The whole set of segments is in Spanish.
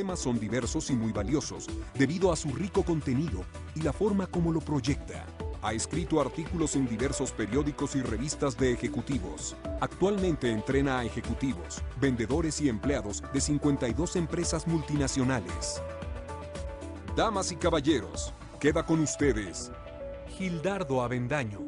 temas son diversos y muy valiosos, debido a su rico contenido y la forma como lo proyecta. Ha escrito artículos en diversos periódicos y revistas de ejecutivos. Actualmente entrena a ejecutivos, vendedores y empleados de 52 empresas multinacionales. Damas y caballeros, queda con ustedes Gildardo Avendaño.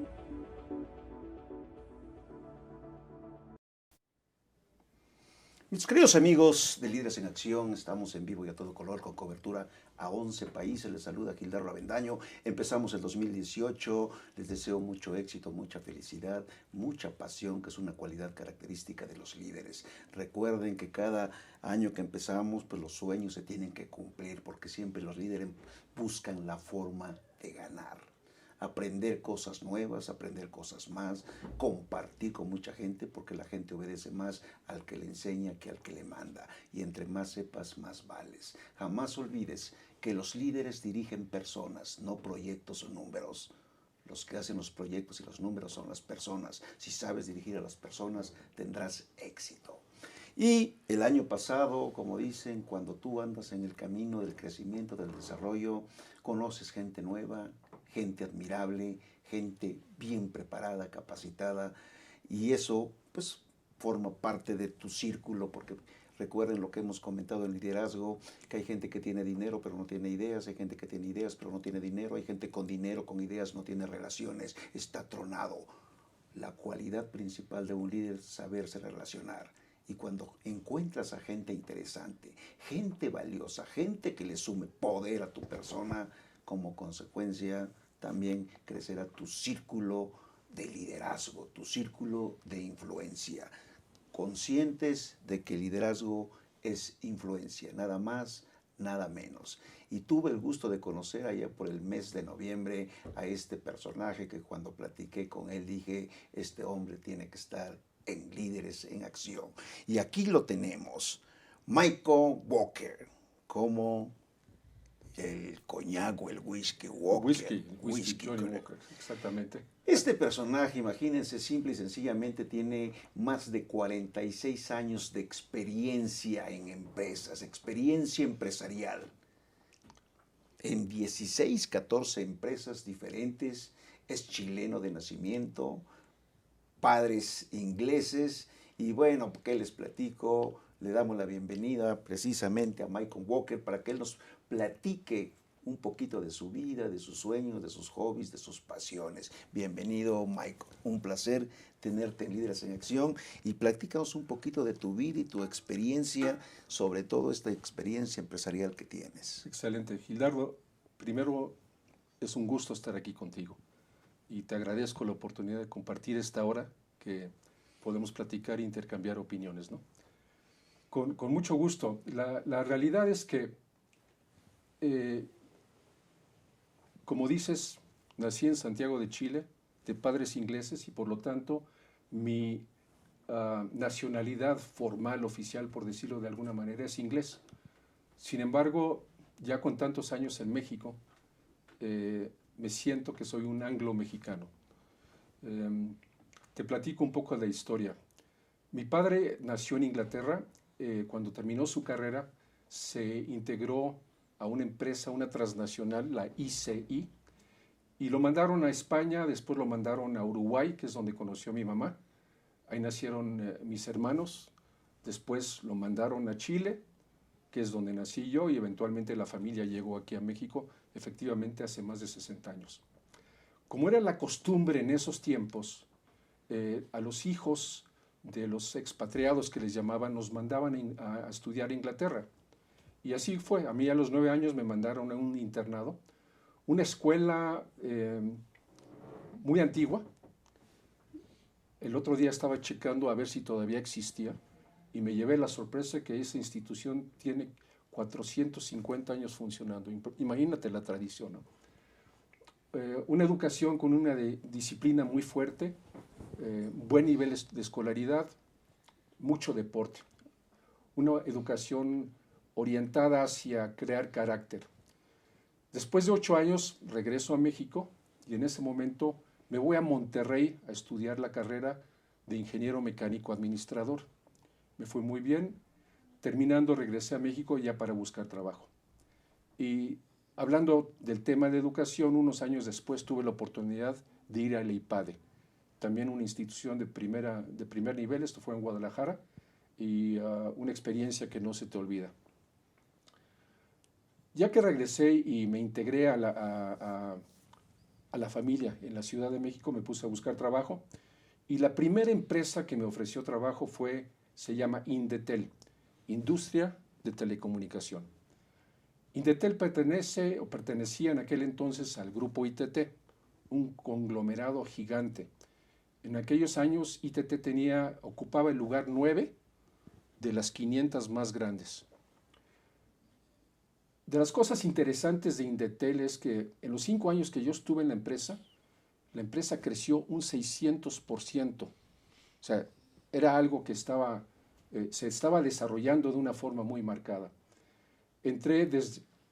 Mis queridos amigos de Líderes en Acción, estamos en vivo y a todo color con cobertura a 11 países. Les saluda Gildardo Avendaño. Empezamos el 2018. Les deseo mucho éxito, mucha felicidad, mucha pasión, que es una cualidad característica de los líderes. Recuerden que cada año que empezamos, pues los sueños se tienen que cumplir, porque siempre los líderes buscan la forma de ganar. Aprender cosas nuevas, aprender cosas más, compartir con mucha gente, porque la gente obedece más al que le enseña que al que le manda. Y entre más sepas, más vales. Jamás olvides que los líderes dirigen personas, no proyectos o números. Los que hacen los proyectos y los números son las personas. Si sabes dirigir a las personas, tendrás éxito. Y el año pasado, como dicen, cuando tú andas en el camino del crecimiento, del desarrollo, conoces gente nueva, gente admirable, gente bien preparada, capacitada, y eso pues forma parte de tu círculo, porque recuerden lo que hemos comentado en liderazgo, que hay gente que tiene dinero pero no tiene ideas, hay gente que tiene ideas pero no tiene dinero, hay gente con dinero, con ideas, no tiene relaciones, está tronado. La cualidad principal de un líder es saberse relacionar. Y cuando encuentras a gente interesante, gente valiosa, gente que le sume poder a tu persona, como consecuencia también crecerá tu círculo de liderazgo, tu círculo de influencia. Conscientes de que el liderazgo es influencia, nada más, nada menos. Y tuve el gusto de conocer allá por el mes de noviembre a este personaje que cuando platiqué con él dije, este hombre tiene que estar en Líderes en Acción. Y aquí lo tenemos, Michael Walker, como el coñac o el whisky Walker. Whisky Johnny Walker, exactamente. Este personaje, imagínense, simple y sencillamente tiene más de 46 años de experiencia en empresas, experiencia empresarial. En 16, 14 empresas diferentes, es chileno de nacimiento, padres ingleses, y bueno, ¿qué les platico? Le damos la bienvenida precisamente a Michael Walker para que él nos platique un poquito de su vida, de sus sueños, de sus hobbies, de sus pasiones. Bienvenido, Michael. Un placer tenerte en Líderes en Acción, y platícanos un poquito de tu vida y tu experiencia, sobre todo esta experiencia empresarial que tienes. Excelente. Gildardo, primero es un gusto estar aquí contigo y te agradezco la oportunidad de compartir esta hora que podemos platicar e intercambiar opiniones, ¿no? Con mucho gusto. La realidad es que, como dices, nací en Santiago de Chile, de padres ingleses, y por lo tanto mi nacionalidad formal, oficial, por decirlo de alguna manera, es inglés. Sin embargo, ya con tantos años en México, me siento que soy un anglo-mexicano. Te platico un poco de la historia. Mi padre nació en Inglaterra. Cuando terminó su carrera, se integró a una empresa, una transnacional, la ICI, y lo mandaron a España, después lo mandaron a Uruguay, que es donde conoció a mi mamá. Ahí nacieron mis hermanos. Después lo mandaron a Chile, que es donde nací yo, y eventualmente la familia llegó aquí a México, efectivamente hace más de 60 años. Como era la costumbre en esos tiempos, a los hijos de los expatriados, que les llamaban, nos mandaban a estudiar a Inglaterra. Y así fue. A mí a los 9 años me mandaron a un internado, una escuela muy antigua. El otro día estaba checando a ver si todavía existía, y me llevé la sorpresa que esa institución tiene 450 años funcionando. Imagínate la tradición, ¿no? Una educación con una disciplina muy fuerte, buen nivel de escolaridad, mucho deporte. Una educación orientada hacia crear carácter. Después de 8 años regreso a México, y en ese momento me voy a Monterrey a estudiar la carrera de ingeniero mecánico administrador. Me fue muy bien, Terminando, regresé a México ya para buscar trabajo. Y hablando del tema de educación, unos años después tuve la oportunidad de ir al EIPADE, también una institución de primer nivel, esto fue en Guadalajara, y una experiencia que no se te olvida. Ya que regresé y me integré a la familia en la Ciudad de México, me puse a buscar trabajo, y la primera empresa que me ofreció trabajo se llama Indetel, Industria de Telecomunicación. Indetel pertenecía en aquel entonces al grupo ITT, un conglomerado gigante. En aquellos años ITT ocupaba el lugar 9 de las 500 más grandes. De las cosas interesantes de Indetel es que en los 5 años que yo estuve en la empresa creció un 600%. O sea, era algo que se estaba desarrollando de una forma muy marcada. Entré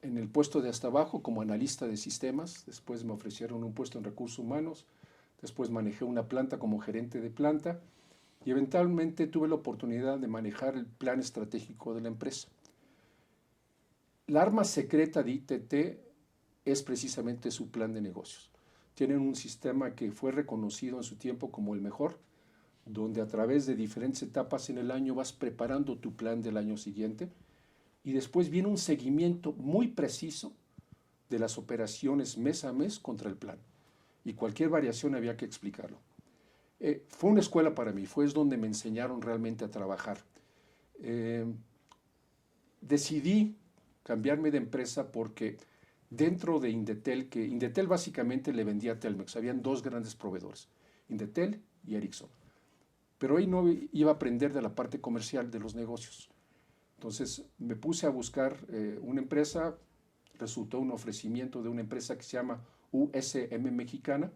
en el puesto de hasta abajo como analista de sistemas, después me ofrecieron un puesto en recursos humanos, después manejé una planta como gerente de planta y eventualmente tuve la oportunidad de manejar el plan estratégico de la empresa. La arma secreta de ITT es precisamente su plan de negocios. Tienen un sistema que fue reconocido en su tiempo como el mejor, donde a través de diferentes etapas en el año vas preparando tu plan del año siguiente y después viene un seguimiento muy preciso de las operaciones mes a mes contra el plan. Y cualquier variación había que explicarlo. Fue una escuela para mí, fue donde me enseñaron realmente a trabajar. Decidí cambiarme de empresa porque dentro de Indetel, que Indetel básicamente le vendía a Telmex, habían 2 grandes proveedores, Indetel y Ericsson. Pero ahí no iba a aprender de la parte comercial de los negocios. Entonces me puse a buscar una empresa, resultó un ofrecimiento de una empresa que se llama USM Mexicana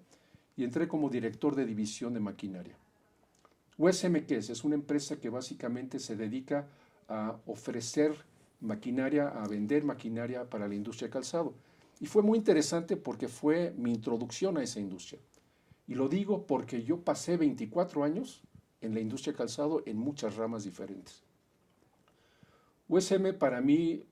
y entré como director de división de maquinaria. USM, ¿qué es? Es una empresa que básicamente se dedica a ofrecer maquinaria, a vender maquinaria para la industria de calzado. Y fue muy interesante porque fue mi introducción a esa industria. Y lo digo porque yo pasé 24 años en la industria de calzado en muchas ramas diferentes. USM para mí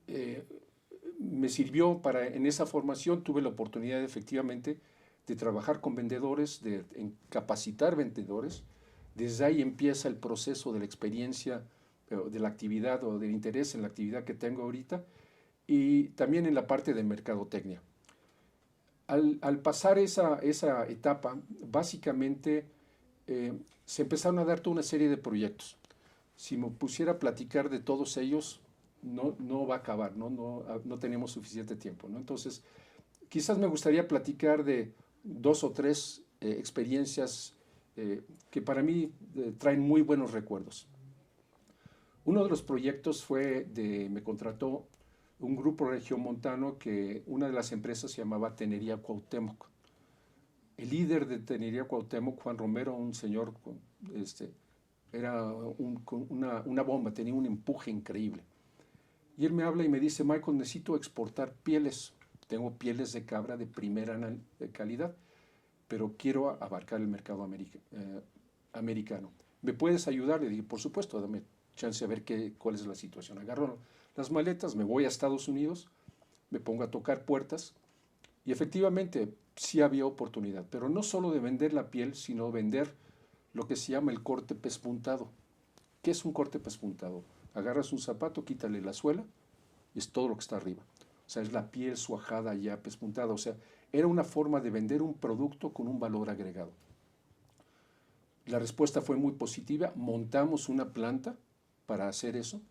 me sirvió en esa formación, tuve la oportunidad efectivamente de trabajar con vendedores, en capacitar vendedores. Desde ahí empieza el proceso de la experiencia, de la actividad o del interés en la actividad que tengo ahorita y también en la parte de mercadotecnia. Al pasar esa etapa, básicamente se empezaron a dar toda una serie de proyectos. Si me pusiera a platicar de todos ellos, no va a acabar, no tenemos suficiente tiempo, ¿no? Entonces, quizás me gustaría platicar de 2 o 3 experiencias que para mí traen muy buenos recuerdos. Uno de los proyectos me contrató un grupo regiomontano que una de las empresas se llamaba Tenería Cuauhtémoc. El líder de Tenería Cuauhtémoc, Juan Romero, un señor, era una bomba, tenía un empuje increíble. Y él me habla y me dice, Michael, necesito exportar pieles. Tengo pieles de cabra de primera calidad, pero quiero abarcar el mercado americano. ¿Me puedes ayudar? Le dije, por supuesto, dame chance de ver cuál es la situación. Agarro las maletas, me voy a Estados Unidos, me pongo a tocar puertas y efectivamente sí había oportunidad, pero no solo de vender la piel, sino vender lo que se llama el corte pespuntado. ¿Qué es un corte pespuntado? Agarras un zapato, quítale la suela y es todo lo que está arriba. O sea, es la piel suajada ya pespuntada. O sea, era una forma de vender un producto con un valor agregado. La respuesta fue muy positiva. Montamos una planta para hacer eso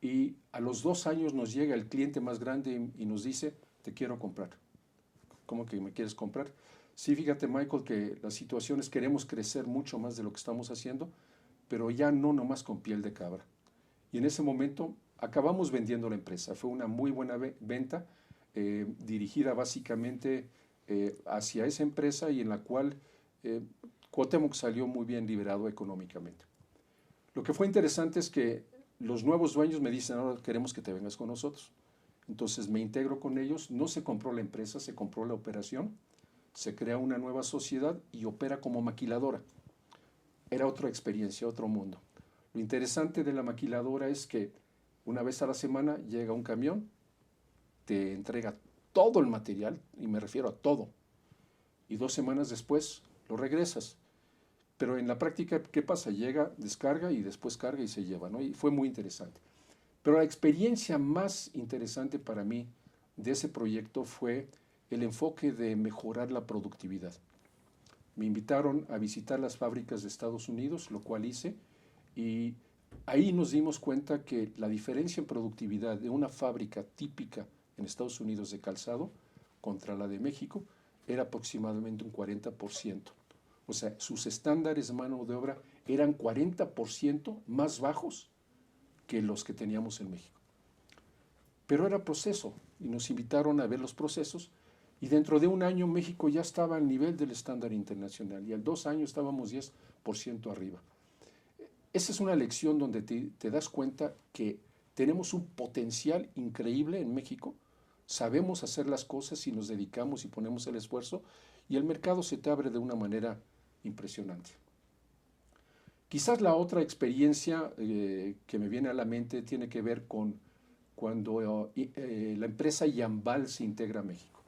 y a los 2 años nos llega el cliente más grande y nos dice, te quiero comprar. ¿Cómo que me quieres comprar? Sí, fíjate, Michael, que la situación es queremos crecer mucho más de lo que estamos haciendo, pero ya no nomás con piel de cabra. Y en ese momento acabamos vendiendo la empresa. Fue una muy buena venta dirigida básicamente hacia esa empresa y en la cual Cuauhtémoc salió muy bien liberado económicamente. Lo que fue interesante es que los nuevos dueños me dicen, ahora queremos que te vengas con nosotros. Entonces me integro con ellos, no se compró la empresa, se compró la operación, se crea una nueva sociedad y opera como maquiladora. Era otra experiencia, otro mundo. Lo interesante de la maquiladora es que Una vez a la semana llega un camión, te entrega todo el material, y me refiero a todo, y 2 semanas después lo regresas. Pero en la práctica, ¿qué pasa? Llega, descarga y después carga y se lleva, ¿no? Y fue muy interesante. Pero la experiencia más interesante para mí de ese proyecto fue el enfoque de mejorar la productividad. Me invitaron a visitar las fábricas de Estados Unidos, lo cual hice, y ahí nos dimos cuenta que la diferencia en productividad de una fábrica típica en Estados Unidos de calzado contra la de México era aproximadamente un 40%. O sea, sus estándares de mano de obra eran 40% más bajos que los que teníamos en México. Pero era proceso, y nos invitaron a ver los procesos, y dentro de un año México ya estaba al nivel del estándar internacional, y al 2 años estábamos 10% arriba. Esa es una lección donde te das cuenta que tenemos un potencial increíble en México, sabemos hacer las cosas y nos dedicamos y ponemos el esfuerzo, y el mercado se te abre de una manera impresionante. Quizás la otra experiencia que me viene a la mente tiene que ver con cuando la empresa Yambal se integra a México.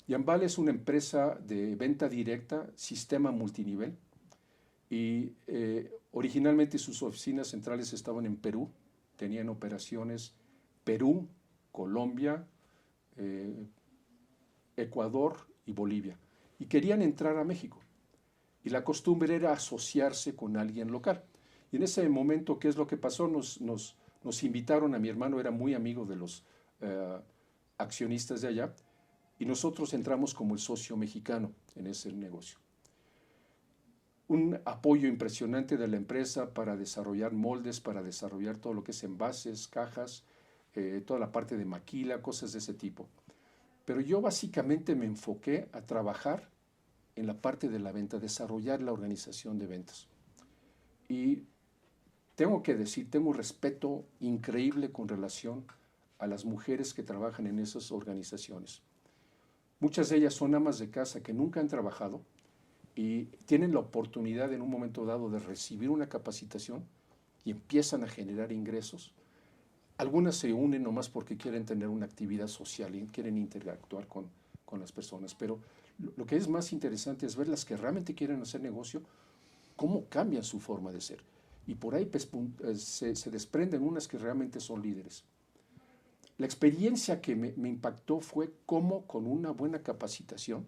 Yambal es una empresa de venta directa, sistema multinivel, y originalmente sus oficinas centrales estaban en Perú, tenían operaciones Perú, Colombia, Ecuador y Bolivia, y querían entrar a México. Y la costumbre era asociarse con alguien local. Y en ese momento, ¿qué es lo que pasó? Nos invitaron, a mi hermano era muy amigo de los accionistas de allá, y nosotros entramos como el socio mexicano en ese negocio. Un apoyo impresionante de la empresa para desarrollar moldes, para desarrollar todo lo que es envases, cajas, toda la parte de maquila, cosas de ese tipo. Pero yo básicamente me enfoqué a trabajar en la parte de la venta, desarrollar la organización de ventas. Y tengo que decir, tengo un respeto increíble con relación a las mujeres que trabajan en esas organizaciones. Muchas de ellas son amas de casa que nunca han trabajado y tienen la oportunidad en un momento dado de recibir una capacitación y empiezan a generar ingresos. Algunas se unen nomás porque quieren tener una actividad social y quieren interactuar con las personas, pero lo que es más interesante es ver las que realmente quieren hacer negocio, cómo cambian su forma de ser. Y por ahí pues, se desprenden unas que realmente son líderes. La experiencia que me impactó fue cómo con una buena capacitación,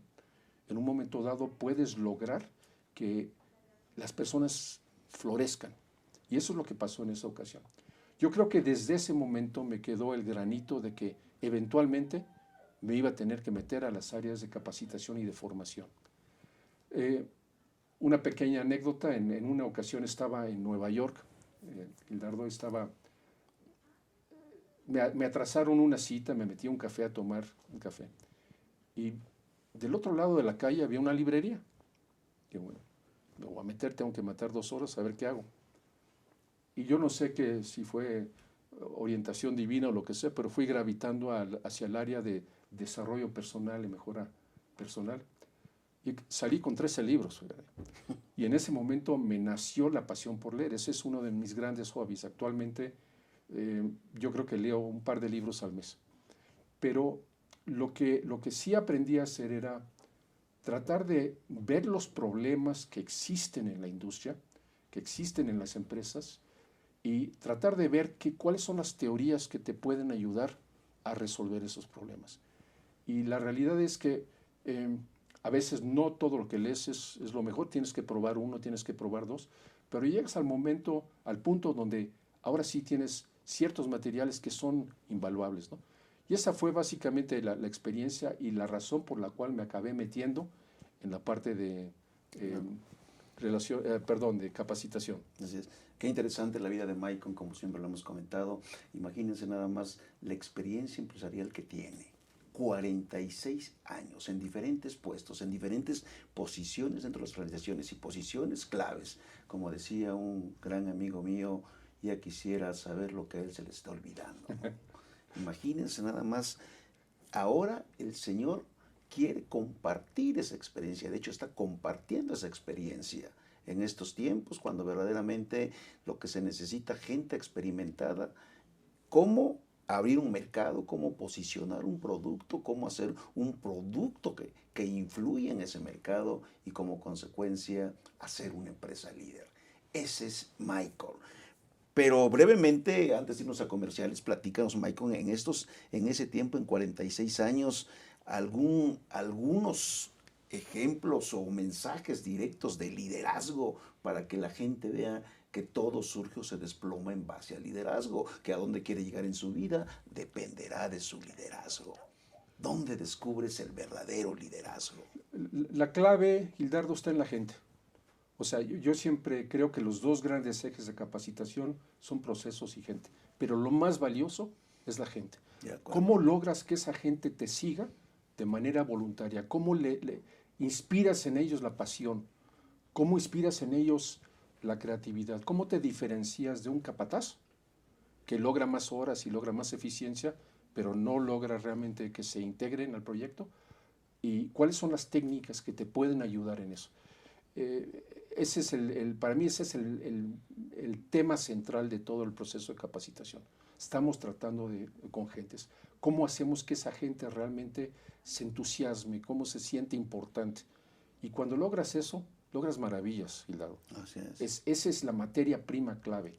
en un momento dado puedes lograr que las personas florezcan. Y eso es lo que pasó en esa ocasión. Yo creo que desde ese momento me quedó el granito de que eventualmente me iba a tener que meter a las áreas de capacitación y de formación. Una pequeña anécdota, en una ocasión estaba en Nueva York, Gildardo estaba, me atrasaron una cita, me metí a un café a tomar un café, y del otro lado de la calle había una librería. Y bueno, me voy a meter, tengo que matar 2 horas a ver qué hago. Y yo no sé si fue orientación divina o lo que sea, pero fui gravitando hacia el área de desarrollo personal y mejora personal. Y salí con 13 libros. Y en ese momento me nació la pasión por leer. Ese es uno de mis grandes hobbies. Actualmente yo creo que leo un par de libros al mes. Pero lo que sí aprendí a hacer era tratar de ver los problemas que existen en la industria, que existen en las empresas, y tratar de ver cuáles son las teorías que te pueden ayudar a resolver esos problemas. Y la realidad es que a veces no todo lo que lees es lo mejor, tienes que probar uno, tienes que probar 2, pero llegas al punto donde ahora sí tienes ciertos materiales que son invaluables, ¿no? Y esa fue básicamente la experiencia y la razón por la cual me acabé metiendo en la parte de de capacitación. Así es. Qué interesante la vida de Maicon, como siempre lo hemos comentado. Imagínense nada más la experiencia empresarial que tiene. 46 años en diferentes puestos, en diferentes posiciones dentro de las organizaciones y posiciones claves. Como decía un gran amigo mío, ya quisiera saber lo que a él se le está olvidando, ¿no? Imagínense nada más, ahora el Señor quiere compartir esa experiencia, de hecho está compartiendo esa experiencia en estos tiempos, cuando verdaderamente lo que se necesita, gente experimentada, cómo abrir un mercado, cómo posicionar un producto, cómo hacer un producto que influye en ese mercado y como consecuencia hacer una empresa líder. Ese es Michael. Pero brevemente, antes de irnos a comerciales, platícanos, Michael, en ese tiempo, en 46 años, algunos ejemplos o mensajes directos de liderazgo para que la gente vea que todo surge o se desploma en base al liderazgo, que a dónde quiere llegar en su vida dependerá de su liderazgo. ¿Dónde descubres el verdadero liderazgo? La clave, Gildardo, está en la gente. O sea, yo siempre creo que los dos grandes ejes de capacitación son procesos y gente, pero lo más valioso es la gente. ¿Cómo logras que esa gente te siga de manera voluntaria? ¿Cómo le inspiras en ellos la pasión? ¿Cómo inspiras en ellos la creatividad? ¿Cómo te diferencias de un capataz que logra más horas y logra más eficiencia, pero no logra realmente que se integren al proyecto? ¿Y cuáles son las técnicas que te pueden ayudar en eso? Ese es para mí ese es el tema central de todo el proceso de capacitación. Estamos tratando con gentes. ¿Cómo hacemos que esa gente realmente se entusiasme? ¿Cómo se siente importante? Y cuando logras eso, logras maravillas, Gildardo. Así es. Esa es la materia prima clave.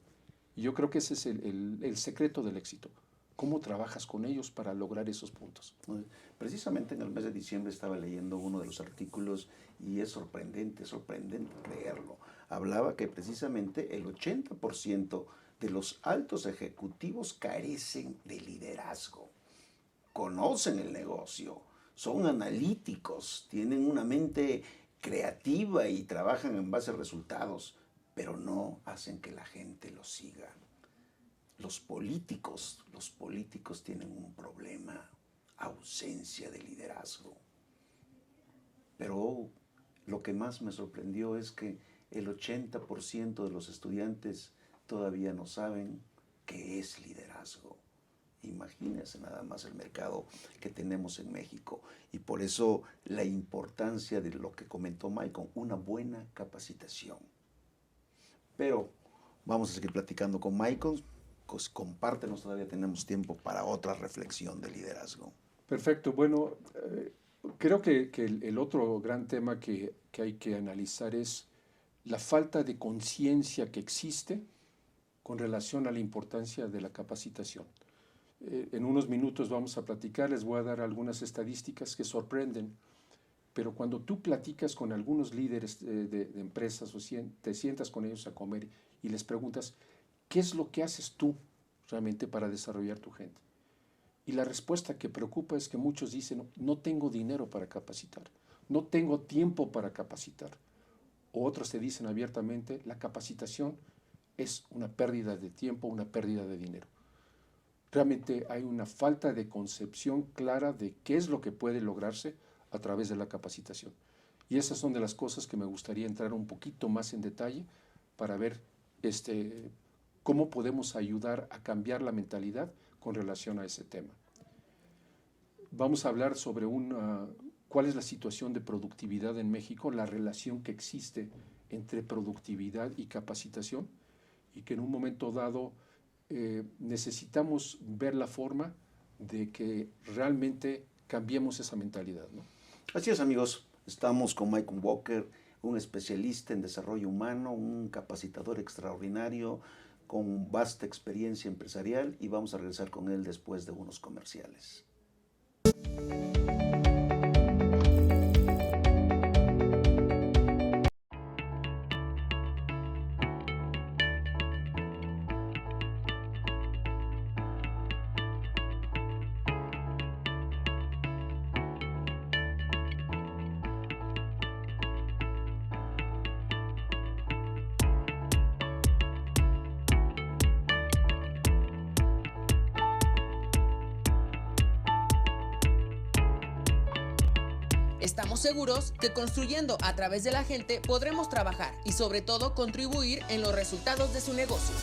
Y yo creo que ese es el secreto del éxito. ¿Cómo trabajas con ellos para lograr esos puntos? Precisamente en el mes de diciembre estaba leyendo uno de los artículos y es sorprendente leerlo. Hablaba que precisamente el 80% de los altos ejecutivos carecen de liderazgo. Conocen el negocio, son analíticos, tienen una mente creativa y trabajan en base a resultados, pero no hacen que la gente los siga. Los políticos tienen un problema, ausencia de liderazgo. Pero lo que más me sorprendió es que el 80% de los estudiantes todavía no saben qué es liderazgo. Imagínense nada más el mercado que tenemos en México. Y por eso la importancia de lo que comentó Michael, una buena capacitación. Pero vamos a seguir platicando con Michael. Pues compártenos, todavía tenemos tiempo para otra reflexión de liderazgo. Perfecto. Bueno, creo que el otro gran tema que hay que analizar es la falta de conciencia que existe con relación a la importancia de la capacitación. En unos minutos vamos a platicar, les voy a dar algunas estadísticas que sorprenden, pero cuando tú platicas con algunos líderes de empresas o te sientas con ellos a comer y les preguntas, ¿qué es lo que haces tú realmente para desarrollar tu gente? Y la respuesta que preocupa es que muchos dicen, no tengo dinero para capacitar, no tengo tiempo para capacitar. O otros te dicen abiertamente, la capacitación es una pérdida de tiempo, una pérdida de dinero. Realmente hay una falta de concepción clara de qué es lo que puede lograrse a través de la capacitación. Y esas son de las cosas que me gustaría entrar un poquito más en detalle para ver cómo podemos ayudar a cambiar la mentalidad con relación a ese tema. Vamos a hablar sobre cuál es la situación de productividad en México, la relación que existe entre productividad y capacitación, y que en un momento dado necesitamos ver la forma de que realmente cambiemos esa mentalidad, ¿no? Así es, amigos. Estamos con Michael Walker, un especialista en desarrollo humano, un capacitador extraordinario con vasta experiencia empresarial, y vamos a regresar con él después de unos comerciales. Estamos seguros que construyendo a través de la gente podremos trabajar y sobre todo contribuir en los resultados de su negocio.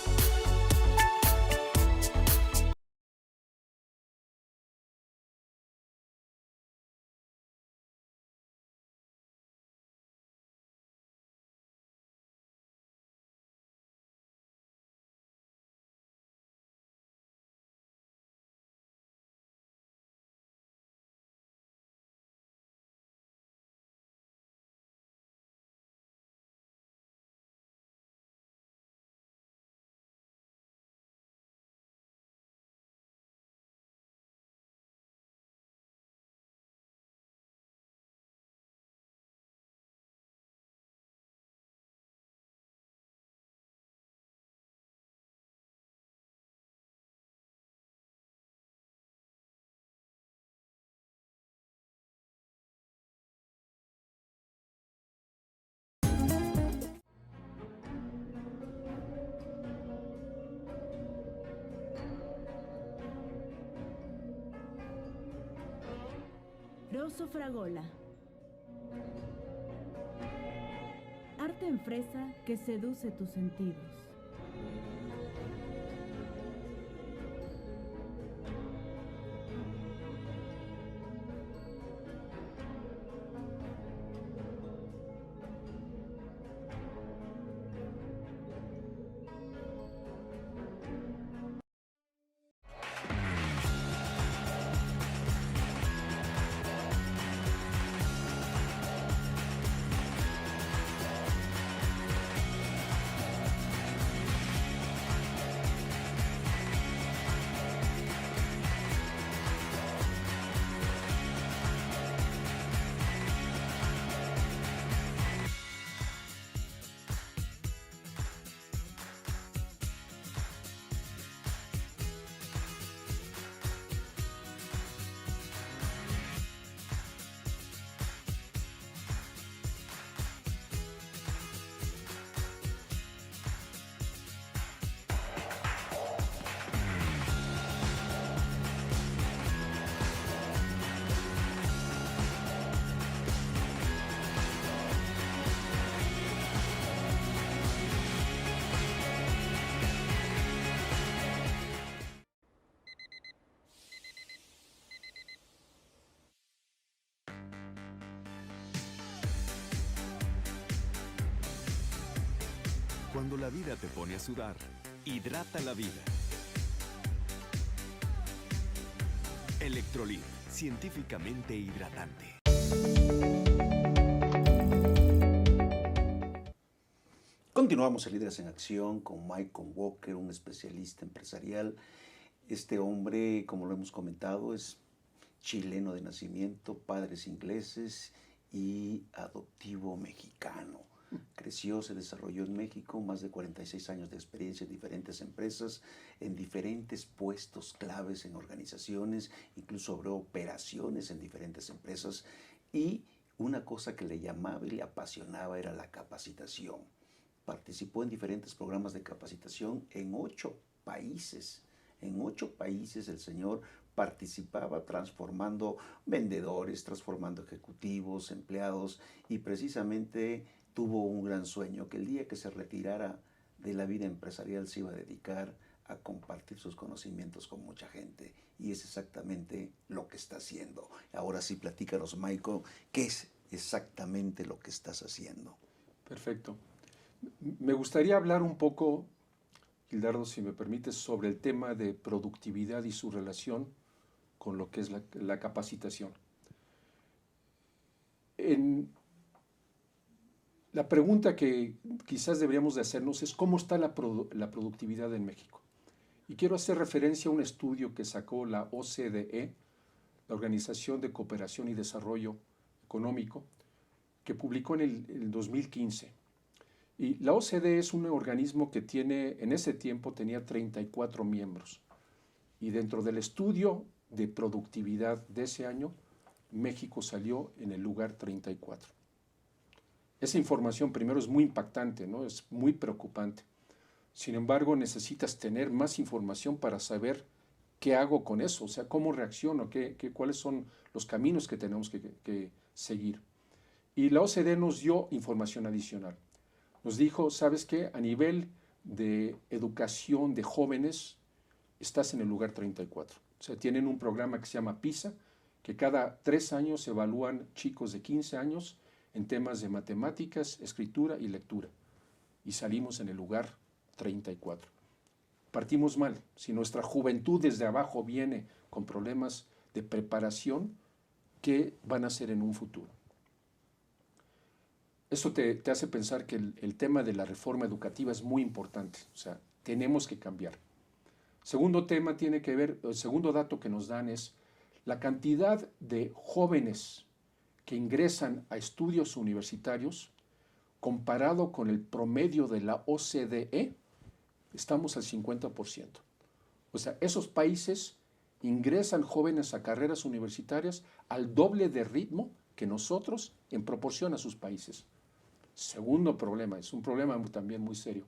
Rosso Fragola. Arte en fresa que seduce tus sentidos. Cuando la vida te pone a sudar, hidrata la vida. Electrolit, científicamente hidratante. Continuamos en Líderes en Acción con Michael Walker, un especialista empresarial. Este hombre, como lo hemos comentado, es chileno de nacimiento, padres ingleses y adoptivo mexicano. Creció, se desarrolló en México, más de 46 años de experiencia en diferentes empresas, en diferentes puestos claves en organizaciones, incluso abrió operaciones en diferentes empresas, y una cosa que le llamaba y le apasionaba era la capacitación. Participó en diferentes programas de capacitación en 8 países. En 8 países el señor participaba transformando vendedores, transformando ejecutivos, empleados, y precisamente tuvo un gran sueño, que el día que se retirara de la vida empresarial se iba a dedicar a compartir sus conocimientos con mucha gente, y es exactamente lo que está haciendo. Ahora sí, platícanos, Michael, ¿qué es exactamente lo que estás haciendo? Perfecto. Me gustaría hablar un poco, Gildardo, si me permites, sobre el tema de productividad y su relación con lo que es la capacitación. La pregunta que quizás deberíamos de hacernos es ¿cómo está la productividad en México? Y quiero hacer referencia a un estudio que sacó la OCDE, la Organización de Cooperación y Desarrollo Económico, que publicó en el 2015. Y la OCDE es un organismo que en ese tiempo tenía 34 miembros. Y dentro del estudio de productividad de ese año, México salió en el lugar 34. Esa información primero es muy impactante, ¿no? Es muy preocupante. Sin embargo, necesitas tener más información para saber qué hago con eso, o sea, cómo reacciono, cuáles son los caminos que tenemos que seguir. Y la OCDE nos dio información adicional. Nos dijo, ¿sabes qué? A nivel de educación de jóvenes, estás en el lugar 34. O sea, tienen un programa que se llama PISA, que cada 3 años se evalúan chicos de 15 años en temas de matemáticas, escritura y lectura. Y salimos en el lugar 34. Partimos mal. Si nuestra juventud desde abajo viene con problemas de preparación, ¿qué van a hacer en un futuro? Eso te hace pensar que el tema de la reforma educativa es muy importante. O sea, tenemos que cambiar. Segundo tema tiene que ver, el segundo dato que nos dan es la cantidad de jóvenes que ingresan a estudios universitarios comparado con el promedio de la OCDE, estamos al 50%. O sea, esos países ingresan jóvenes a carreras universitarias al doble de ritmo que nosotros en proporción a sus países. Segundo problema, es un problema también muy serio.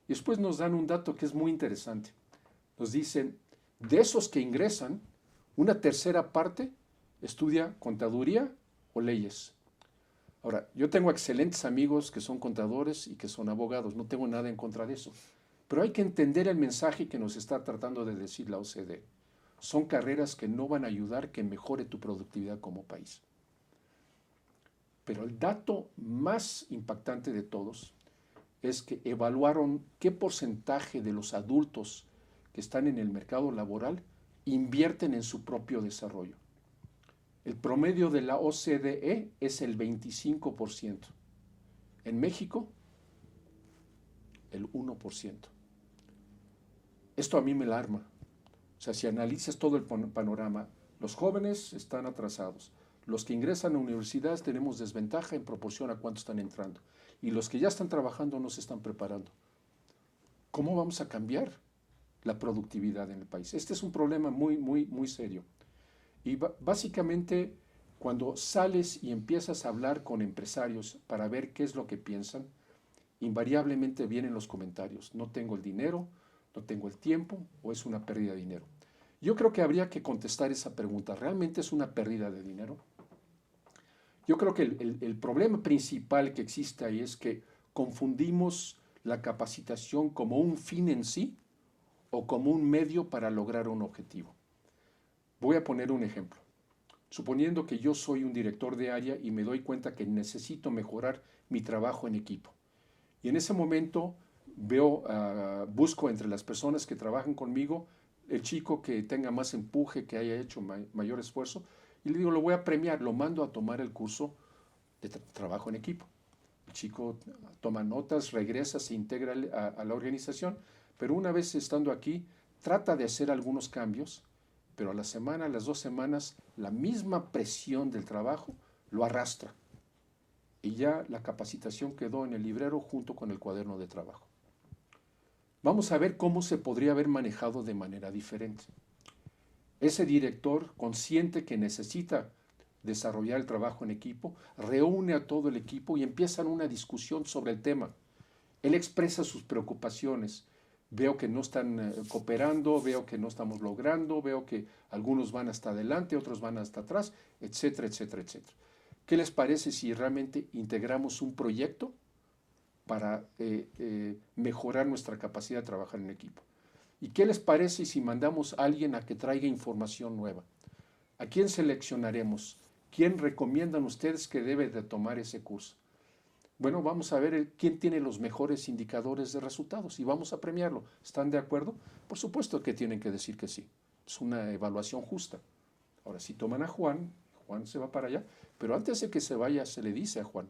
Y después nos dan un dato que es muy interesante. Nos dicen, de esos que ingresan, una tercera parte estudia contaduría o leyes. Ahora, yo tengo excelentes amigos que son contadores y que son abogados, no tengo nada en contra de eso. Pero hay que entender el mensaje que nos está tratando de decir la OCDE. Son carreras que no van a ayudar que mejore tu productividad como país. Pero el dato más impactante de todos es que evaluaron qué porcentaje de los adultos que están en el mercado laboral invierten en su propio desarrollo. El promedio de la OCDE es el 25%. En México, el 1%. Esto a mí me alarma. O sea, si analizas todo el panorama, los jóvenes están atrasados. Los que ingresan a universidades tenemos desventaja en proporción a cuántos están entrando. Y los que ya están trabajando no se están preparando. ¿Cómo vamos a cambiar la productividad en el país? Este es un problema muy serio. Y básicamente, cuando sales y empiezas a hablar con empresarios para ver qué es lo que piensan, invariablemente vienen los comentarios. No tengo el dinero, no tengo el tiempo o es una pérdida de dinero. Yo creo que habría que contestar esa pregunta. ¿Realmente es una pérdida de dinero? Yo creo que el problema principal que existe ahí es que confundimos la capacitación como un fin en sí o como un medio para lograr un objetivo. Voy a poner un ejemplo. Suponiendo que yo soy un director de área y me doy cuenta que necesito mejorar mi trabajo en equipo. Y en ese momento busco entre las personas que trabajan conmigo el chico que tenga más empuje, que haya hecho mayor esfuerzo, y le digo, lo voy a premiar, lo mando a tomar el curso de trabajo en equipo. El chico toma notas, regresa, se integra a la organización, pero una vez estando aquí, trata de hacer algunos cambios, pero a la semana, a las 2 semanas, la misma presión del trabajo lo arrastra. Y ya la capacitación quedó en el librero junto con el cuaderno de trabajo. Vamos a ver cómo se podría haber manejado de manera diferente. Ese director, consciente que necesita desarrollar el trabajo en equipo, reúne a todo el equipo y empiezan una discusión sobre el tema. Él expresa sus preocupaciones. Veo que no están cooperando, veo que no estamos logrando, veo que algunos van hasta adelante, otros van hasta atrás, etcétera, etcétera, etcétera. ¿Qué les parece si realmente integramos un proyecto para mejorar nuestra capacidad de trabajar en equipo? ¿Y qué les parece si mandamos a alguien a que traiga información nueva? ¿A quién seleccionaremos? ¿Quién recomiendan ustedes que debe de tomar ese curso? Bueno, vamos a ver quién tiene los mejores indicadores de resultados y vamos a premiarlo. ¿Están de acuerdo? Por supuesto que tienen que decir que sí. Es una evaluación justa. Ahora, si toman a Juan, Juan se va para allá, pero antes de que se vaya se le dice a Juan,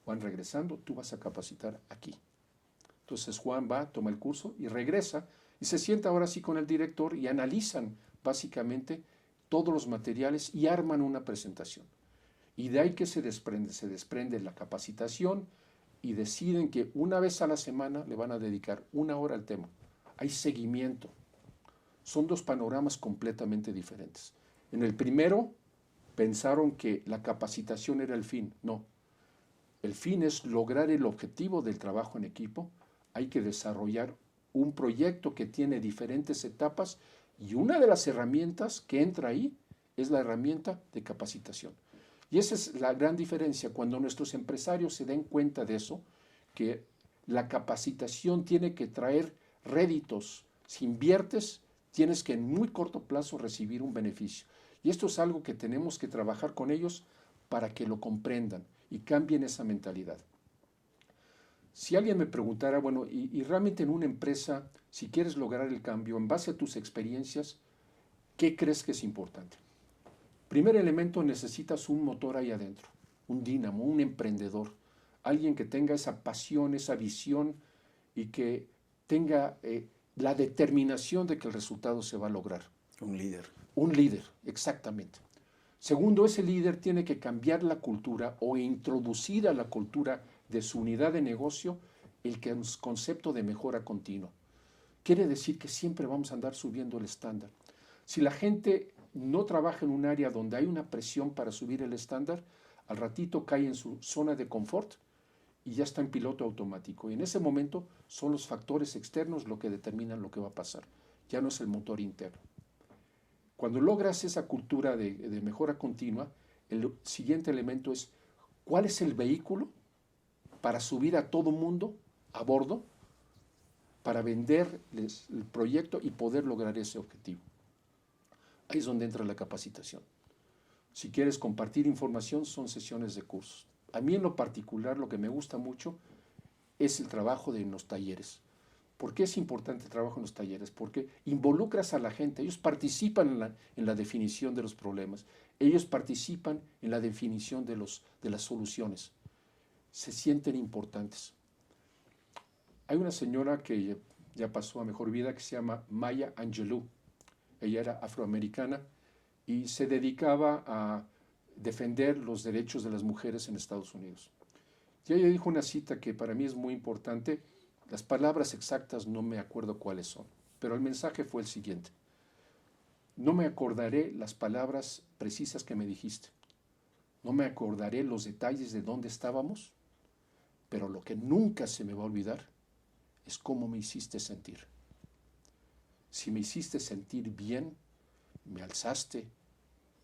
Juan, regresando, tú vas a capacitar aquí. Entonces Juan va, toma el curso y regresa y se sienta ahora sí con el director y analizan básicamente todos los materiales y arman una presentación. Y de ahí que se desprende la capacitación y deciden que una vez a la semana le van a dedicar 1 hora al tema. Hay seguimiento. Son 2 panoramas completamente diferentes. En el primero pensaron que la capacitación era el fin. No. El fin es lograr el objetivo del trabajo en equipo. Hay que desarrollar un proyecto que tiene diferentes etapas y una de las herramientas que entra ahí es la herramienta de capacitación. Y esa es la gran diferencia cuando nuestros empresarios se den cuenta de eso, que la capacitación tiene que traer réditos. Si inviertes, tienes que en muy corto plazo recibir un beneficio. Y esto es algo que tenemos que trabajar con ellos para que lo comprendan y cambien esa mentalidad. Si alguien me preguntara, bueno, y realmente en una empresa, si quieres lograr el cambio, en base a tus experiencias, ¿qué crees que es importante? Primer elemento, necesitas un motor ahí adentro, un dínamo, un emprendedor, alguien que tenga esa pasión, esa visión y que tenga la determinación de que el resultado se va a lograr. Un líder. Un líder, exactamente. Segundo, ese líder tiene que cambiar la cultura o introducir a la cultura de su unidad de negocio el concepto de mejora continua. Quiere decir que siempre vamos a andar subiendo el estándar. Si la gente no trabaja en un área donde hay una presión para subir el estándar, al ratito cae en su zona de confort y ya está en piloto automático. Y en ese momento son los factores externos lo que determinan lo que va a pasar. Ya no es el motor interno. Cuando logras esa cultura de mejora continua, el siguiente elemento es, ¿cuál es el vehículo para subir a todo mundo a bordo para venderles el proyecto y poder lograr ese objetivo? Ahí es donde entra la capacitación. Si quieres compartir información, son sesiones de cursos. A mí en lo particular, lo que me gusta mucho es el trabajo en los talleres. ¿Por qué es importante el trabajo en los talleres? Porque involucras a la gente, ellos participan en la definición de los problemas, ellos participan en la definición de las soluciones, se sienten importantes. Hay una señora que ya pasó a mejor vida que se llama Maya Angelou. Ella era afroamericana y se dedicaba a defender los derechos de las mujeres en Estados Unidos. Y ella dijo una cita que para mí es muy importante. Las palabras exactas no me acuerdo cuáles son, pero el mensaje fue el siguiente. No me acordaré las palabras precisas que me dijiste. No me acordaré los detalles de dónde estábamos, pero lo que nunca se me va a olvidar es cómo me hiciste sentir. Si me hiciste sentir bien, me alzaste.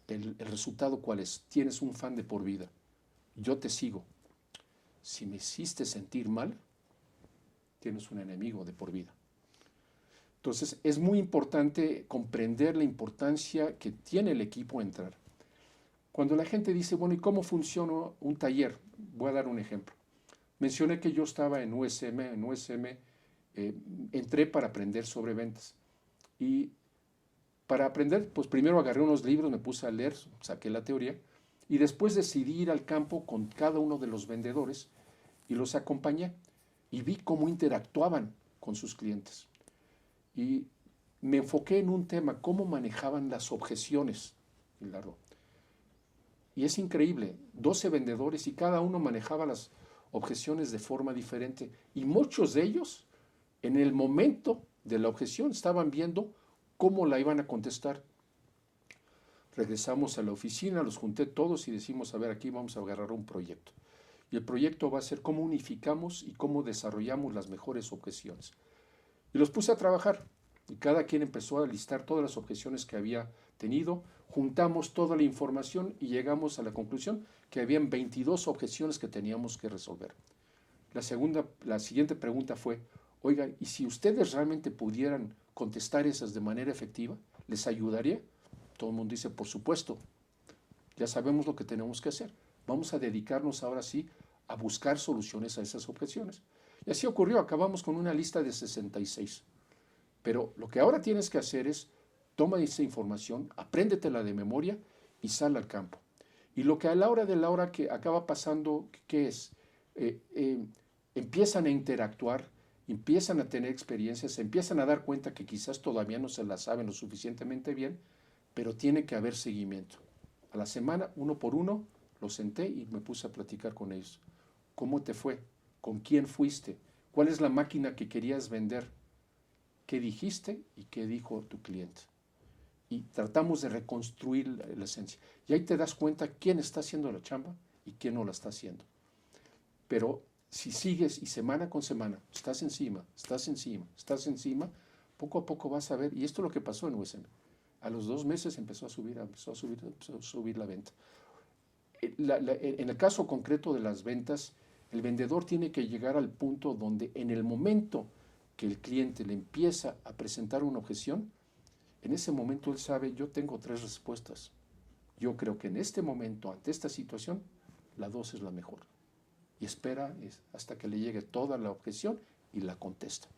El resultado, ¿cuál es? Tienes un fan de por vida. Yo te sigo. Si me hiciste sentir mal, tienes un enemigo de por vida. Entonces, es muy importante comprender la importancia que tiene el equipo a entrar. Cuando la gente dice, bueno, ¿y cómo funciona un taller? Voy a dar un ejemplo. Mencioné que yo estaba en USM. En USM entré para aprender sobre ventas. Y para aprender, pues primero agarré unos libros, me puse a leer, saqué la teoría, y después decidí ir al campo con cada uno de los vendedores y los acompañé. Y vi cómo interactuaban con sus clientes. Y me enfoqué en un tema, cómo manejaban las objeciones. Y es increíble, 12 vendedores y cada uno manejaba las objeciones de forma diferente. Y muchos de ellos, en el momento de la objeción, estaban viendo cómo la iban a contestar. Regresamos a la oficina, los junté todos y decimos, a ver, aquí vamos a agarrar un proyecto. Y el proyecto va a ser cómo unificamos y cómo desarrollamos las mejores objeciones. Y los puse a trabajar. Y cada quien empezó a listar todas las objeciones que había tenido. Juntamos toda la información y llegamos a la conclusión que habían 22 objeciones que teníamos que resolver. La siguiente pregunta fue, oigan, ¿y si ustedes realmente pudieran contestar esas de manera efectiva, les ayudaría? Todo el mundo dice, por supuesto. Ya sabemos lo que tenemos que hacer. Vamos a dedicarnos ahora sí a buscar soluciones a esas objeciones. Y así ocurrió, acabamos con una lista de 66. Pero lo que ahora tienes que hacer es, toma esa información, apréndetela de memoria y sal al campo. Y lo que a la hora que acaba pasando, ¿qué es? Empiezan a interactuar, empiezan a tener experiencias, se empiezan a dar cuenta que quizás todavía no se las saben lo suficientemente bien, pero tiene que haber seguimiento. A la semana, uno por uno, los senté y me puse a platicar con ellos. ¿Cómo te fue? ¿Con quién fuiste? ¿Cuál es la máquina que querías vender? ¿Qué dijiste y qué dijo tu cliente? Y tratamos de reconstruir la esencia. Y ahí te das cuenta quién está haciendo la chamba y quién no la está haciendo. Pero si sigues y semana con semana, estás encima, poco a poco vas a ver, y esto es lo que pasó en USM. A los 2 meses empezó a subir la venta. En el caso concreto de las ventas, el vendedor tiene que llegar al punto donde en el momento que el cliente le empieza a presentar una objeción, en ese momento él sabe, yo tengo 3 respuestas. Yo creo que en este momento, ante esta situación, la 2 es la mejor. Y espera hasta que le llegue toda la objeción y la contesta.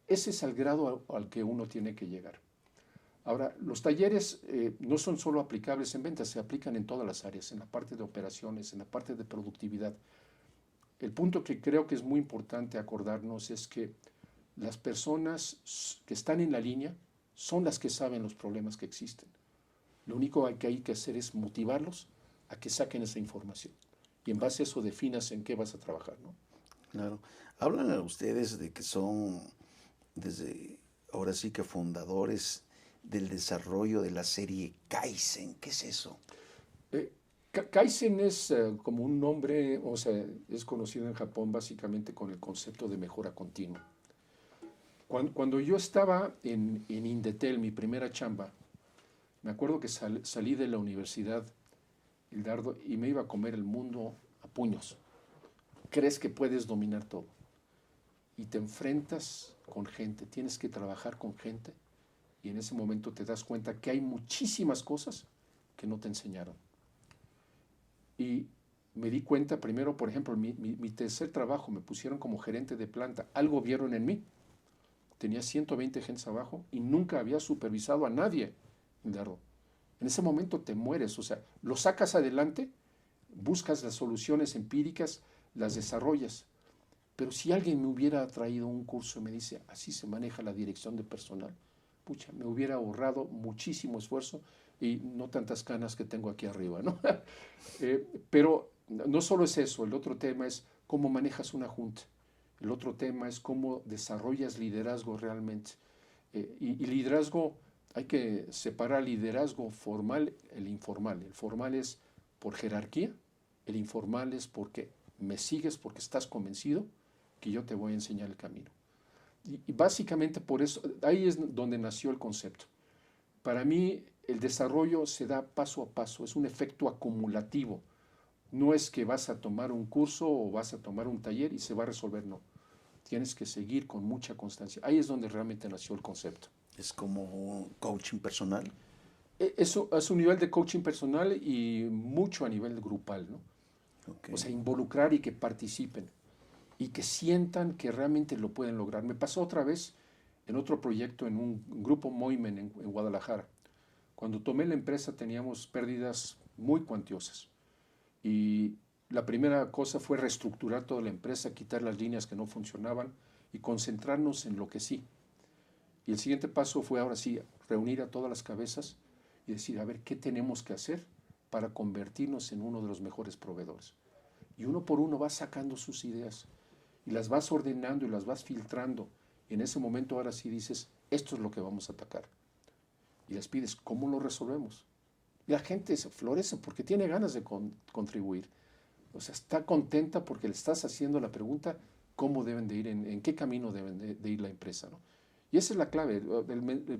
Ese es el grado al que uno tiene que llegar. Ahora, los talleres no son solo aplicables en ventas, se aplican en todas las áreas, en la parte de operaciones, en la parte de productividad. El punto que creo que es muy importante acordarnos es que las personas que están en la línea son las que saben los problemas que existen. Lo único que hay que hacer es motivarlos a que saquen esa información. Y en base a eso definas en qué vas a trabajar, ¿no? Claro. Hablan a ustedes de que son, desde ahora sí que fundadores del desarrollo de la serie Kaizen. ¿Qué es eso? Kaizen es como un nombre, o sea, es conocido en Japón básicamente con el concepto de mejora continua. Cuando yo estaba en Indetel, mi primera chamba, Me acuerdo que salí de la universidad, Hildardo, y me iba a comer el mundo a puños. Crees que puedes dominar todo. Y te enfrentas con gente, tienes que trabajar con gente, y en ese momento te das cuenta que hay muchísimas cosas que no te enseñaron. Y me di cuenta primero, por ejemplo, mi tercer trabajo me pusieron como gerente de planta. Algo vieron en mí. Tenía 120 gentes abajo y nunca había supervisado a nadie, Hildardo. En ese momento te mueres, o sea, lo sacas adelante, buscas las soluciones empíricas, las desarrollas. Pero si alguien me hubiera traído un curso y me dice, así se maneja la dirección de personal, pucha, me hubiera ahorrado muchísimo esfuerzo y no tantas canas que tengo aquí arriba, ¿no? Pero no solo es eso, el otro tema es cómo manejas una junta. El otro tema es cómo desarrollas liderazgo realmente. Y liderazgo, hay que separar liderazgo formal el informal. El formal es por jerarquía, el informal es porque me sigues, porque estás convencido que yo te voy a enseñar el camino. Y básicamente por eso, ahí es donde nació el concepto. Para mí el desarrollo se da paso a paso, es un efecto acumulativo. No es que vas a tomar un curso o vas a tomar un taller y se va a resolver, no. Tienes que seguir con mucha constancia. Ahí es donde realmente nació el concepto. Es como coaching personal. Eso es un nivel de coaching personal y mucho a nivel grupal, ¿no? Okay. O sea, involucrar y que participen y que sientan que realmente lo pueden lograr. Me pasó otra vez en otro proyecto en un grupo Moimen en Guadalajara. Cuando tomé la empresa teníamos pérdidas muy cuantiosas y la primera cosa fue reestructurar toda la empresa, quitar las líneas que no funcionaban y concentrarnos en lo que sí. Y el siguiente paso fue ahora sí reunir a todas las cabezas y decir, a ver, ¿qué tenemos que hacer para convertirnos en uno de los mejores proveedores? Y uno por uno vas sacando sus ideas y las vas ordenando y las vas filtrando. Y en ese momento ahora sí dices, esto es lo que vamos a atacar. Y les pides, ¿cómo lo resolvemos? Y la gente se florece porque tiene ganas de contribuir. O sea, está contenta porque le estás haciendo la pregunta, ¿cómo deben de ir, en qué camino deben de ir la empresa, ¿no? Y esa es la clave,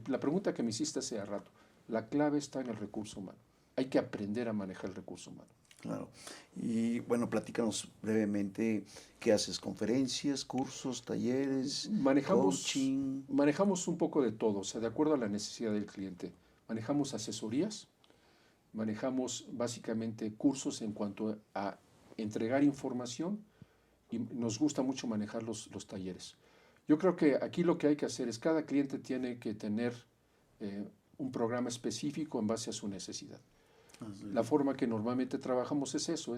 la pregunta que me hiciste hace rato. La clave está en el recurso humano. Hay que aprender a manejar el recurso humano. Claro. Y bueno, platícanos brevemente, ¿qué haces? ¿Conferencias, cursos, talleres, coaching? Manejamos un poco de todo, o sea, de acuerdo a la necesidad del cliente. Manejamos asesorías, manejamos básicamente cursos en cuanto a entregar información y nos gusta mucho manejar los talleres. Yo creo que aquí lo que hay que hacer es cada cliente tiene que tener un programa específico en base a su necesidad. La forma que normalmente trabajamos es eso,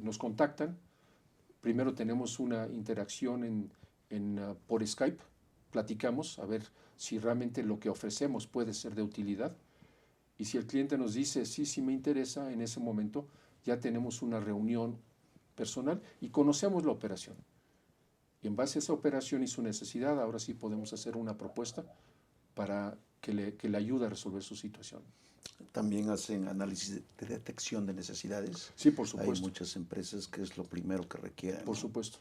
nos contactan, primero tenemos una interacción por Skype, platicamos a ver si realmente lo que ofrecemos puede ser de utilidad y si el cliente nos dice sí me interesa, en ese momento ya tenemos una reunión personal y conocemos la operación. Y en base a esa operación y su necesidad, ahora sí podemos hacer una propuesta para que le ayude a resolver su situación. También hacen análisis de detección de necesidades. Sí, por supuesto. Hay muchas empresas que es lo primero que requieren. Por supuesto.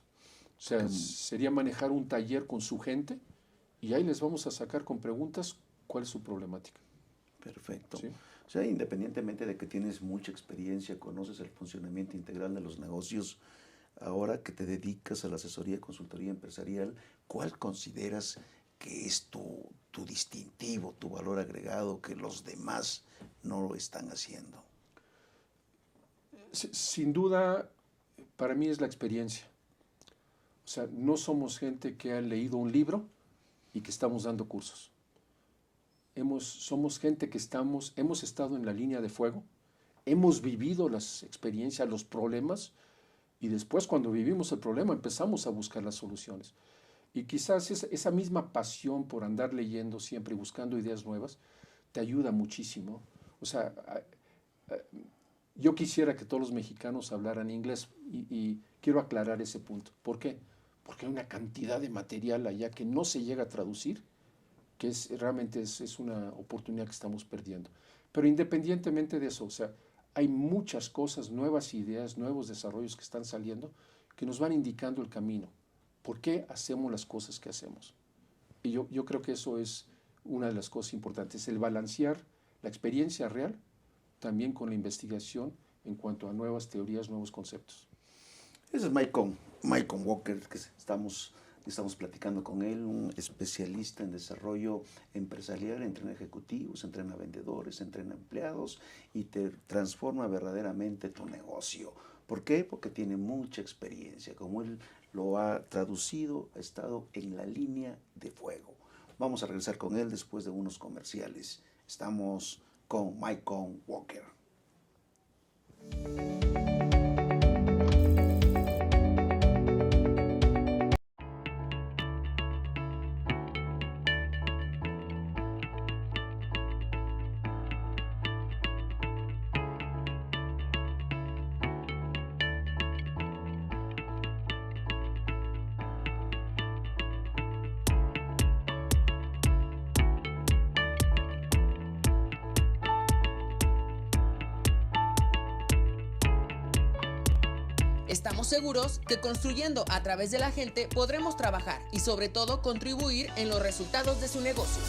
O sea, sería manejar un taller con su gente y ahí les vamos a sacar con preguntas cuál es su problemática. Perfecto. ¿Sí? O sea, independientemente de que tienes mucha experiencia, conoces el funcionamiento integral de los negocios, ahora que te dedicas a la asesoría y consultoría empresarial, ¿cuál consideras que es tu distintivo, tu valor agregado, que los demás no lo están haciendo? Sin duda, para mí es la experiencia. O sea, no somos gente que ha leído un libro y que estamos dando cursos. Somos gente que hemos estado en la línea de fuego, hemos vivido las experiencias, los problemas, y después cuando vivimos el problema empezamos a buscar las soluciones. Y quizás esa misma pasión por andar leyendo siempre y buscando ideas nuevas te ayuda muchísimo. O sea, yo quisiera que todos los mexicanos hablaran inglés y quiero aclarar ese punto. ¿Por qué? Porque hay una cantidad de material allá que no se llega a traducir, que realmente es una oportunidad que estamos perdiendo. Pero independientemente de eso, o sea, hay muchas cosas, nuevas ideas, nuevos desarrollos que están saliendo que nos van indicando el camino. ¿Por qué hacemos las cosas que hacemos? Y yo creo que eso es una de las cosas importantes, el balancear la experiencia real, también con la investigación en cuanto a nuevas teorías, nuevos conceptos. Ese es Maicon Walker, que estamos platicando con él, un especialista en desarrollo empresarial, entrena ejecutivos, entrena vendedores, entrena empleados y te transforma verdaderamente tu negocio. ¿Por qué? Porque tiene mucha experiencia. Como él lo ha traducido, ha estado en la línea de fuego. Vamos a regresar con él después de unos comerciales. Estamos con Maicon Walker. Estamos seguros que construyendo a través de la gente podremos trabajar y sobre todo contribuir en los resultados de su negocio.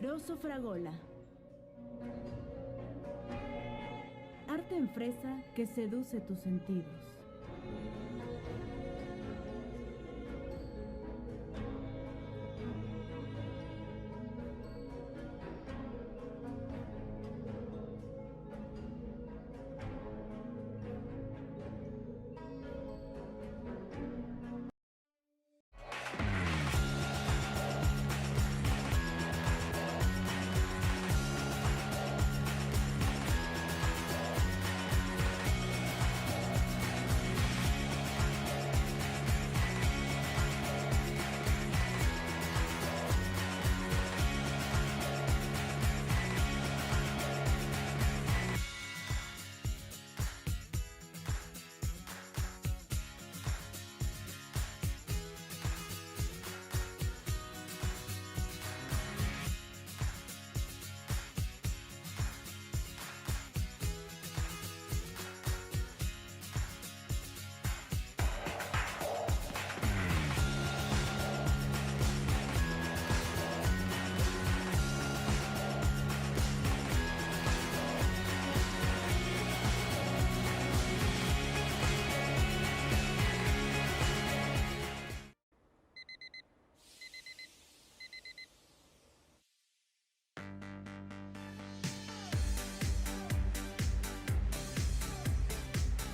Rosso Fragola. Arte en fresa que seduce tus sentidos.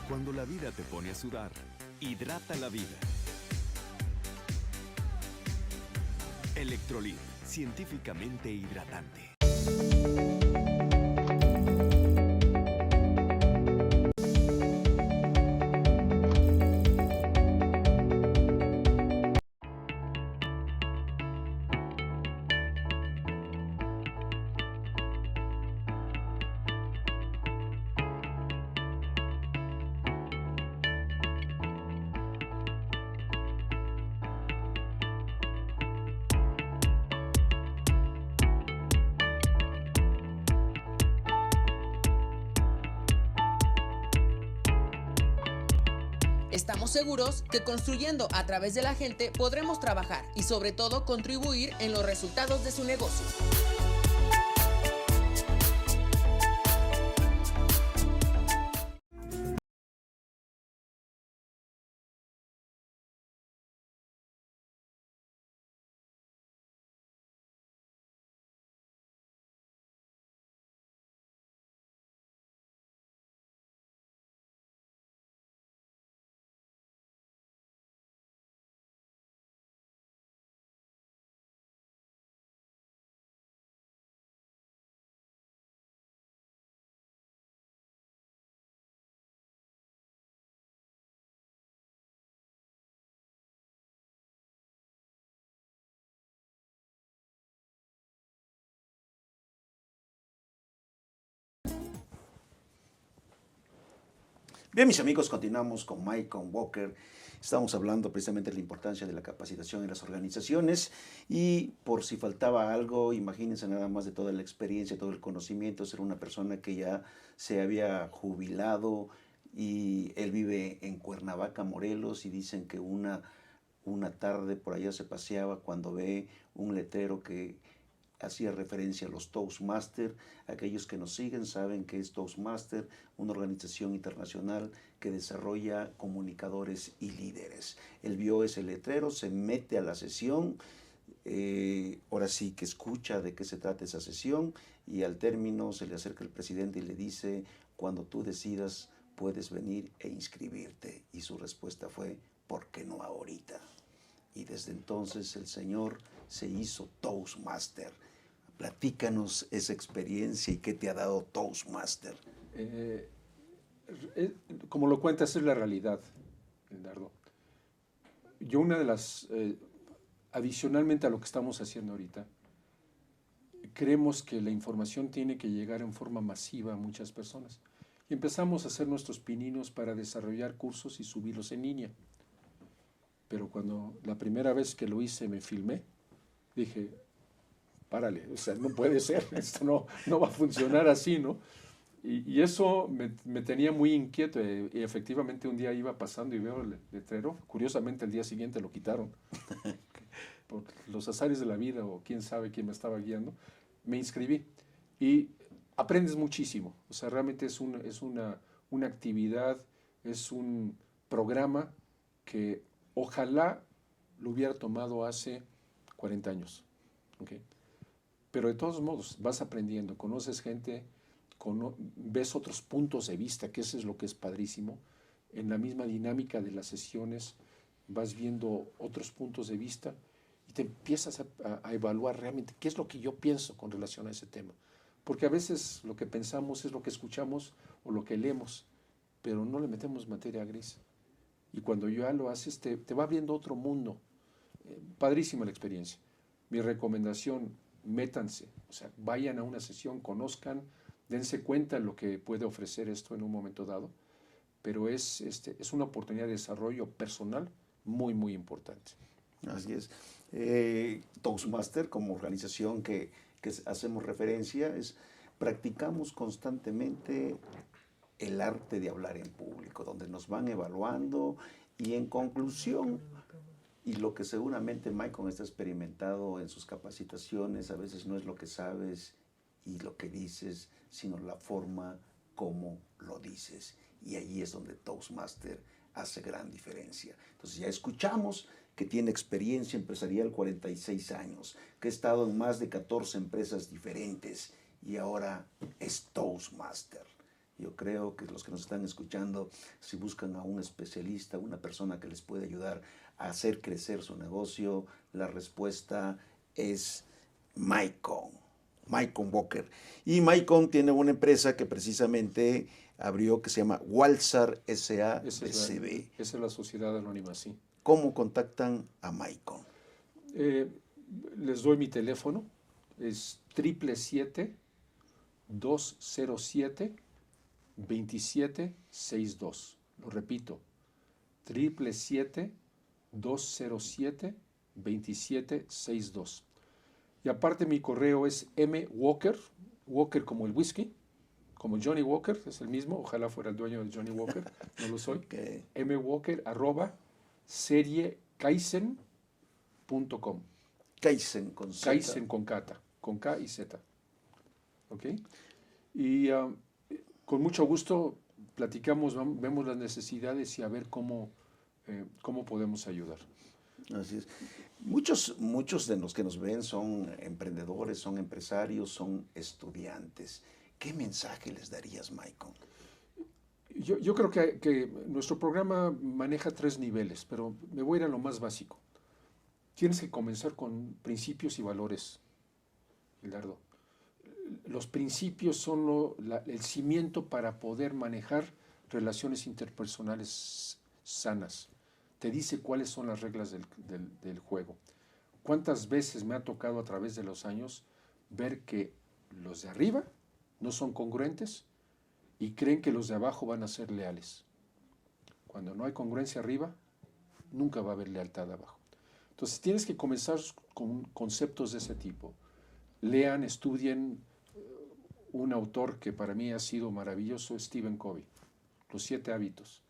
Cuando la vida te pone a sudar, hidrata la vida. Electrolit, científicamente hidratante. Estamos seguros que construyendo a través de la gente podremos trabajar y sobre todo contribuir en los resultados de su negocio. Bien, mis amigos, continuamos con Michael Walker. Estamos hablando precisamente de la importancia de la capacitación en las organizaciones y por si faltaba algo, imagínense nada más de toda la experiencia, todo el conocimiento, ser una persona que ya se había jubilado y él vive en Cuernavaca, Morelos, y dicen que una tarde por allá se paseaba cuando ve un letrero que hacía referencia a los Toastmasters. Aquellos que nos siguen saben que es Toastmaster, una organización internacional que desarrolla comunicadores y líderes. Él vio ese letrero, se mete a la sesión, ahora sí que escucha de qué se trata esa sesión y al término se le acerca el presidente y le dice: cuando tú decidas puedes venir e inscribirte. Y su respuesta fue: ¿por qué no ahorita? Y desde entonces el señor se hizo Toastmaster. Platícanos esa experiencia y qué te ha dado Toastmaster. Como lo cuentas, es la realidad, Leonardo. Yo una de las, adicionalmente a lo que estamos haciendo ahorita, creemos que la información tiene que llegar en forma masiva a muchas personas. Y empezamos a hacer nuestros pininos para desarrollar cursos y subirlos en línea. Pero cuando la primera vez que lo hice me filmé, dije: párale, o sea, no puede ser, esto no va a funcionar así, ¿no? Y eso me tenía muy inquieto. Y efectivamente un día iba pasando y veo el letrero. Curiosamente el día siguiente lo quitaron. Por los azares de la vida o quién sabe quién me estaba guiando. Me inscribí y aprendes muchísimo. O sea, realmente es una actividad, es un programa que ojalá lo hubiera tomado hace 40 años. ¿Okay? Pero de todos modos vas aprendiendo, conoces gente, ves otros puntos de vista, que eso es lo que es padrísimo. En la misma dinámica de las sesiones vas viendo otros puntos de vista y te empiezas a evaluar realmente qué es lo que yo pienso con relación a ese tema. Porque a veces lo que pensamos es lo que escuchamos o lo que leemos, pero no le metemos materia gris. Y cuando ya lo haces, te va abriendo otro mundo. Padrísima la experiencia. Mi recomendación: métanse, o sea, vayan a una sesión, conozcan, dense cuenta de lo que puede ofrecer esto en un momento dado, pero es una oportunidad de desarrollo personal muy, muy importante. Así es. Toastmaster, como organización que hacemos referencia, practicamos constantemente el arte de hablar en público, donde nos van evaluando y en conclusión, y lo que seguramente Michael está experimentado en sus capacitaciones, a veces no es lo que sabes y lo que dices, sino la forma como lo dices. Y ahí es donde Toastmaster hace gran diferencia. Entonces ya escuchamos que tiene experiencia empresarial, 46 años, que ha estado en más de 14 empresas diferentes y ahora es Toastmaster. Yo creo que los que nos están escuchando, si buscan a un especialista, una persona que les puede ayudar a hacer crecer su negocio, la respuesta es Michael Walker. Y Michael tiene una empresa que precisamente abrió, que se llama Walsar S.A.B.C.B. Esa es la sociedad anónima, sí. ¿Cómo contactan a Michael? Les doy mi teléfono, es 777-207-2762. Lo repito, 777-207-2762. Y aparte mi correo es mwalker, Walker como el whisky, como Johnny Walker, es el mismo, ojalá fuera el dueño de Johnny Walker, no lo soy. Okay. mwalker@seriekaizen.com. Kaizen con Z. Kaizen con K y Z. ¿Ok? Y con mucho gusto platicamos, vemos las necesidades y a ver cómo podemos ayudar. Así es. Muchos de los que nos ven son emprendedores, son empresarios, son estudiantes. ¿Qué mensaje les darías, Michael? Yo creo que nuestro programa maneja 3 niveles, pero me voy a ir a lo más básico. Tienes que comenzar con principios y valores, Gildardo. Los principios son el cimiento para poder manejar relaciones interpersonales sanas. Te dice cuáles son las reglas del juego. ¿Cuántas veces me ha tocado a través de los años ver que los de arriba no son congruentes y creen que los de abajo van a ser leales? Cuando no hay congruencia arriba, nunca va a haber lealtad abajo. Entonces tienes que comenzar con conceptos de ese tipo. Lean, estudien un autor que para mí ha sido maravilloso, Stephen Covey, Los 7 hábitos.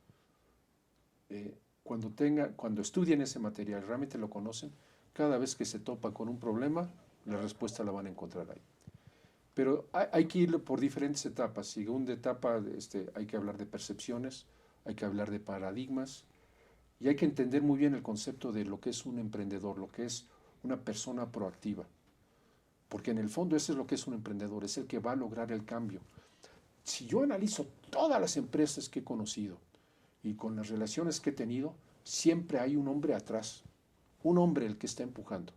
Cuando estudien ese material, realmente lo conocen, cada vez que se topa con un problema, la respuesta la van a encontrar ahí. Pero hay que ir por diferentes etapas. Según etapa hay que hablar de percepciones, hay que hablar de paradigmas, y hay que entender muy bien el concepto de lo que es un emprendedor, lo que es una persona proactiva. Porque en el fondo ese es lo que es un emprendedor, es el que va a lograr el cambio. Si yo analizo todas las empresas que he conocido y con las relaciones que he tenido, siempre hay un hombre atrás, un hombre el que está empujando.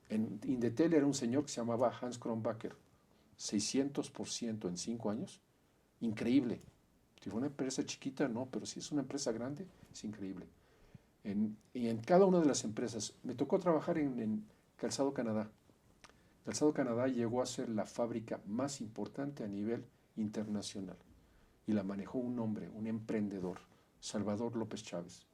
En Indetel era un señor que se llamaba Hans Kronbacher, 600% en 5 años, increíble. Si fue una empresa chiquita, no, pero si es una empresa grande, es increíble. Y en cada una de las empresas, me tocó trabajar en Calzado Canadá. Calzado Canadá llegó a ser la fábrica más importante a nivel internacional y la manejó un hombre, un emprendedor, Salvador López Chávez.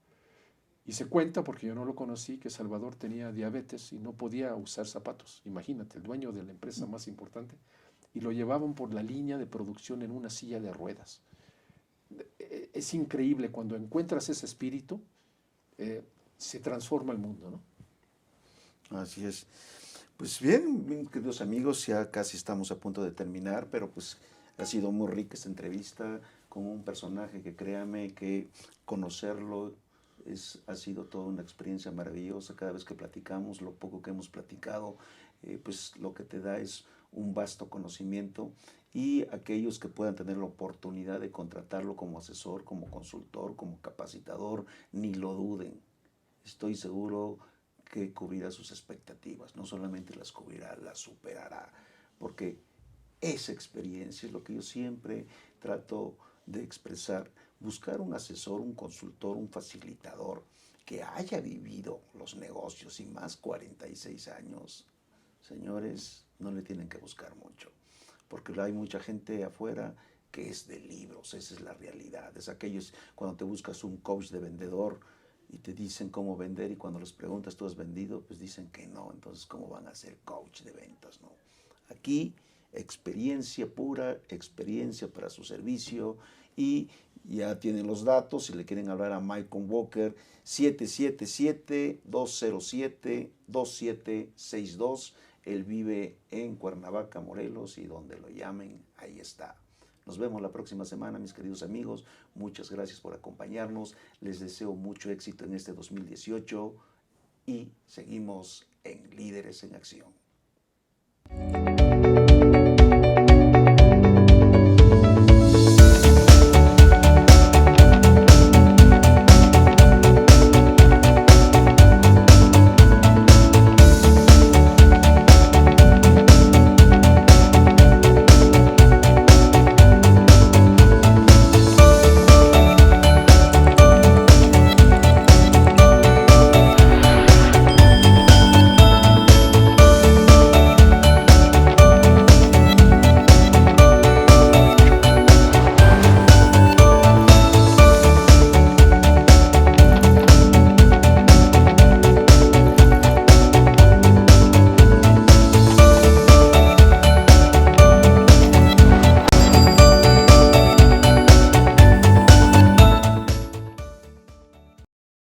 Y se cuenta, porque yo no lo conocí, que Salvador tenía diabetes y no podía usar zapatos. Imagínate, el dueño de la empresa más importante, y lo llevaban por la línea de producción en una silla de ruedas. Es increíble, cuando encuentras ese espíritu, se transforma el mundo, ¿no? Así es. Pues bien, queridos amigos, ya casi estamos a punto de terminar, pero pues ha sido muy rica esta entrevista con un personaje que, créame, que conocerlo ha sido toda una experiencia maravillosa. Cada vez que platicamos, lo poco que hemos platicado, pues lo que te da es un vasto conocimiento, y aquellos que puedan tener la oportunidad de contratarlo como asesor, como consultor, como capacitador, ni lo duden. Estoy seguro que cubrirá sus expectativas, no solamente las cubrirá, las superará, porque esa experiencia es lo que yo siempre trato de expresar. Buscar un asesor, un consultor, un facilitador que haya vivido los negocios y más 46 años, señores, no le tienen que buscar mucho, porque hay mucha gente afuera que es de libros. Esa es la realidad. Es aquellos cuando te buscas un coach de vendedor y te dicen cómo vender, y cuando les preguntas, ¿tú has vendido? Pues dicen que no. Entonces, ¿cómo van a ser coach de ventas? No. Aquí, experiencia pura, experiencia para su servicio, y ya tienen los datos. Si le quieren hablar a Michael Walker, 777-207-2762. Él vive en Cuernavaca, Morelos, y donde lo llamen, ahí está. Nos vemos la próxima semana, mis queridos amigos. Muchas gracias por acompañarnos. Les deseo mucho éxito en este 2018 y seguimos en Líderes en Acción.